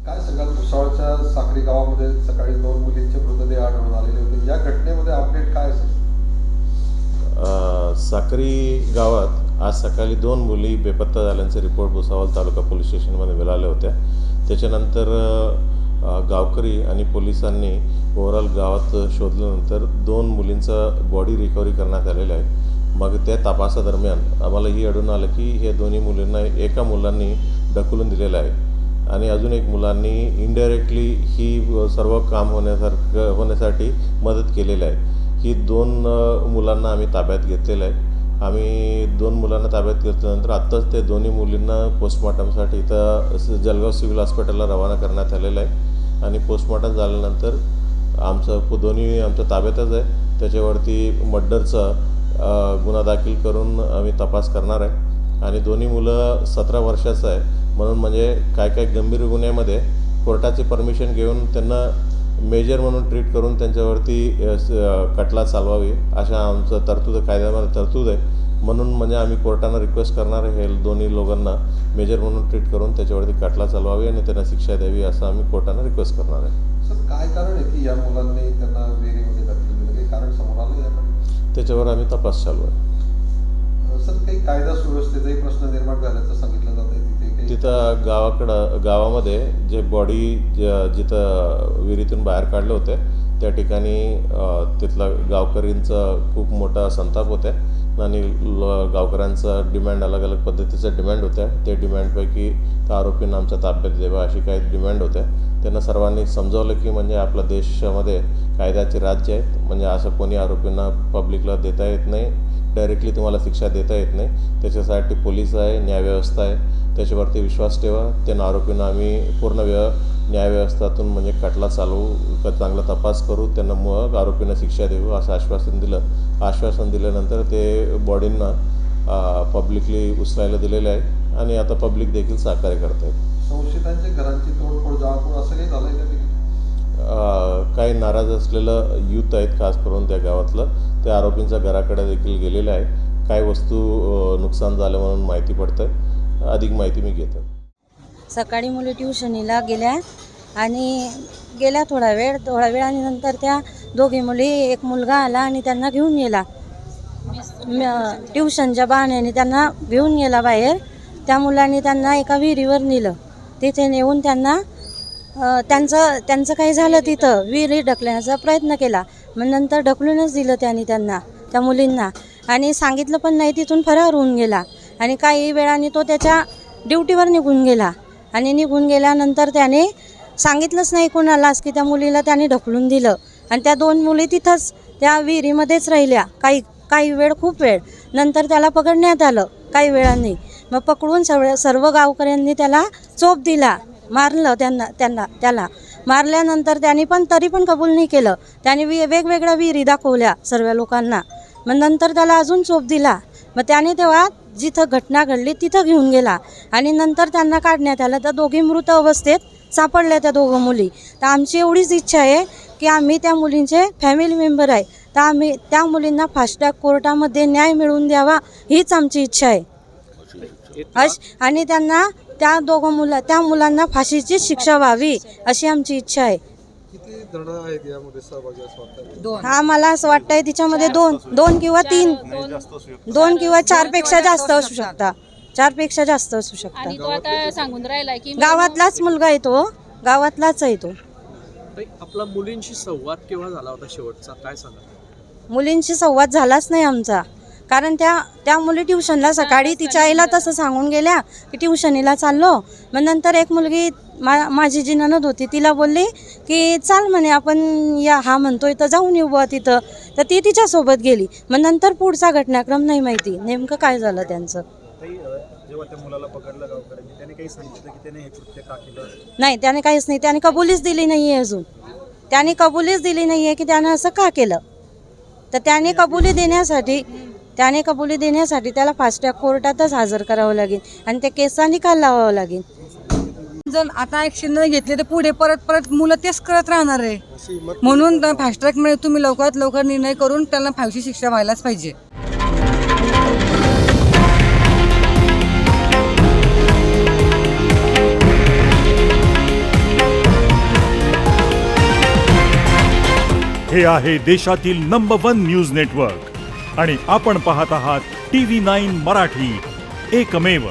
काय सांगाल, भुसावळच्या साखरी गावामध्ये सकाळी 2 मुलींचे मृतदेह आढळून आलेले होते. या घटनेमध्ये अपडेट काय असेल? साक्री गावात आज सकाळी 2 मुली बेपत्ता झाल्याचे रिपोर्ट भुसावळ तालुका पोलीस स्टेशनमध्ये मिळाल्या होत्या. त्याच्यानंतर गावकरी आणि पोलिसांनी ओव्हरऑल गावात शोधल्यानंतर 2 मुलींचा बॉडी रिकव्हरी करण्यात आलेला आहे. मग त्या तपासादरम्यान आम्हाला ही आढळून आलं की हे दोन्ही मुलींना एका मुलांनी ढकलून दिलेलं आहे आणि अजून एक मुलांनी इनडायरेक्टली ही सर्व काम होण्यासाठी मदत केलेलं आहे. ही 2 मुलांना आम्ही ताब्यात घेतलेलं आहे. आम्ही 2 मुलांना ताब्यात घेतल्यानंतर आत्ताच ते दोन्ही मुलींना पोस्टमॉर्टमसाठी इथं जळगाव सिव्हिल हॉस्पिटलला रवाना करण्यात आलेलं आहे आणि पोस्टमॉर्टम झाल्यानंतर आमच्या ताब्यातच आहे. त्याच्यावरती मर्डरचा गुन्हा दाखल करून आम्ही तपास करणार आहे आणि दोन्ही मुलं 17 वर्षाचं आहे म्हणून म्हणजे काय गंभीर गुन्ह्यामध्ये कोर्टाची परमिशन घेऊन त्यांना मेजर म्हणून ट्रीट करून त्यांच्यावरती खटला चालवावी अशा आमचं कायद्यामध्ये तरतूद आहे. म्हणून म्हणजे आम्ही कोर्टानं रिक्वेस्ट करणार आहे हे दोन्ही लोकांना मेजर म्हणून ट्रीट करून त्याच्यावरती खटला चालवावी आणि त्यांना शिक्षा द्यावी असं आम्ही कोर्टानं रिक्वेस्ट करणार आहे. सर, काय कारण आहे की या मुलांनी त्यांना विहिरीमध्ये ढकललं? काही कारण समोर आलं याकडे? त्याच्यावर आम्ही तपास चालू आहे. सर, काही कायदा सुव्यवस्थेचाही प्रश्न निर्माण झाल्याचं सांगितलं जात आहे. तिथं गावामध्ये जे बॉडी जिथं विहिरीतून बाहेर काढले होते त्या ठिकाणी तिथला गावकरींचा खूप मोठा संताप होता आणि गावकऱ्यांचा डिमांड अलग पद्धतीचा डिमांड होत्या. ते डिमांडपैकी त्या आरोपींना आमच्या ताब्यात द्यावा अशी काही डिमांड होत्या. त्यांना सर्वांनी समजावलं की म्हणजे आपल्या देशामध्ये कायद्याचे राज्य आहेत, म्हणजे असं कोणी आरोपींना पब्लिकला देता येत नाही, डायरेक्टली तुम्हाला शिक्षा देता येत नाही. त्याच्यासाठी पोलीस आहे, न्यायव्यवस्था आहे, त्याच्यावरती विश्वास ठेवा. त्या आरोपींना आम्ही पूर्ण न्यायव्यवस्थातून म्हणजे खटला चालवू, चांगला तपास करू, त्यांना मग आरोपींना शिक्षा देऊ असं आश्वासन दिलं. आश्वासन दिल्यानंतर ते बॉडींना पब्लिकली उचलायला दिलेलं आहे आणि आता पब्लिक देखील सहकार्य करत आहेत. संशयितांच्या घरांची तोडफोड, जाळपोळ असं काही झालं आहे? काही नाराज असलेलं यूथ आहेत खास करून त्या गावातलं, त्या आरोपींच्या घराकडे देखील गेलेलं आहे. काही वस्तू नुकसान झालं म्हणून माहिती पडतं. अधिक माहिती मी घेतो. सकाळी मुली ट्युशनीला गेल्या आणि गेल्या थोडा वेळ आणि नंतर त्या दोघी मुली, एक मुलगा आला आणि त्यांना घेऊन गेला. ट्युशनच्या बहाण्याने त्यांना घेऊन गेला बाहेर. त्या मुलांनी त्यांना एका विहिरीवर नेलं. तिथे नेऊन त्यांना त्यांचं काही झालं, तिथं विहिरी ढकलण्याचा प्रयत्न केला. मग नंतर ढकलूनच दिलं त्यांना त्या मुलींना आणि सांगितलं पण नाही. तिथून फरार होऊन गेला आणि काही वेळाने तो त्याच्या ड्युटीवर निघून गेला आणि निघून गेल्यानंतर त्याने सांगितलंच नाही कोणालाच की त्या मुलीला त्याने ढकलून दिलं आणि त्या 2 मुली तिथंच त्या विहिरीमध्येच राहिल्या काही वेळ, खूप वेळ. नंतर त्याला पकडण्यात आलं काही वेळाने. मग पकडून सर्व गावकऱ्यांनी त्याला चोप दिला, मारलं त्याला मारल्यानंतर त्याने तरी पण कबूल नाही केलं. त्याने वेगवेगळ्या विहिरी दाखवल्या सर्व लोकांना. मग नंतर त्याला अजून चोप दिला. मग त्याने तेव्हा जिथं घटना घडली तिथं घेऊन गेला आणि नंतर त्यांना काढण्यात आलं. तर दोघी मृत अवस्थेत सापडल्या त्या 2 मुली. तर आमची एवढीच इच्छा आहे की आम्ही त्या मुलींचे फॅमिली मेंबर आहे, तर आम्ही त्या मुलींना फास्ट ट्रॅक कोर्टामध्ये न्याय मिळवून द्यावा हीच आमची इच्छा आहे. आणि त्यांना त्या मुलांना फाशीची शिक्षा व्हावी अशी आमची इच्छा आहे. किती जण आहेत यामध्ये सहभागी असं वाटतं? मला असं वाटतंय तिच्यामध्ये 2 किंवा 3, 2 किंवा 4 पेक्षा जास्त असू शकता. 4 पेक्षा जास्त असू शकता. आणि तो आता सांगून राहिला की गावातलाच मुलगा आहे तो, गावातलाच आहे तो. आपला मुलींशी संवाद केव्हा झाला होता शेवटचा, काय सांगा? मुलींशी संवाद झालाच नाही आमचा, कारण त्या मुली ट्युशनला सकाळी तिच्या आईला तसं सांगून गेल्या की ट्युशनीला चाललो. मग नंतर एक मुलगी माझी जी नणद होती तिला बोलली की चाल म्हणे आपण हा म्हणतोय तर जाऊन येऊ बुवा तिथं. तर ती तिच्यासोबत गेली. मग नंतर पुढचा घटनाक्रम नाही माहिती नेमकं काय झालं त्यांचं. जेव्हा त्या मुलाला पकडलं गावकऱ्यांनी, त्याने काही सांगितलं की त्याने हे कृत्य का केलं? नाही, त्याने काहीच नाही. त्याने कबुलीच दिली नाही आहे अजून. त्याने कबुलीच दिली नाही आहे की त्यानं असं का केलं. तर त्याने कबुली देण्यासाठी त्याला फास्ट ट्रॅक कोर्टातच हजर करावं लागेल आणि त्या केसचा निकाल लावावा लागेल. जर आता ॲक्शन नाही घेतली तर पुढे परत मुलं तेच करत राहणार आहे. म्हणून फास्ट ट्रॅकमध्ये तुम्ही लवकरात लवकर निर्णय करून त्यांना फाशीची शिक्षा व्हायलाच पाहिजे. हे आहे देशातील नंबर 1 न्यूज नेटवर्क आणि आपण पाहत आहात TV9 मराठी, एकमेव.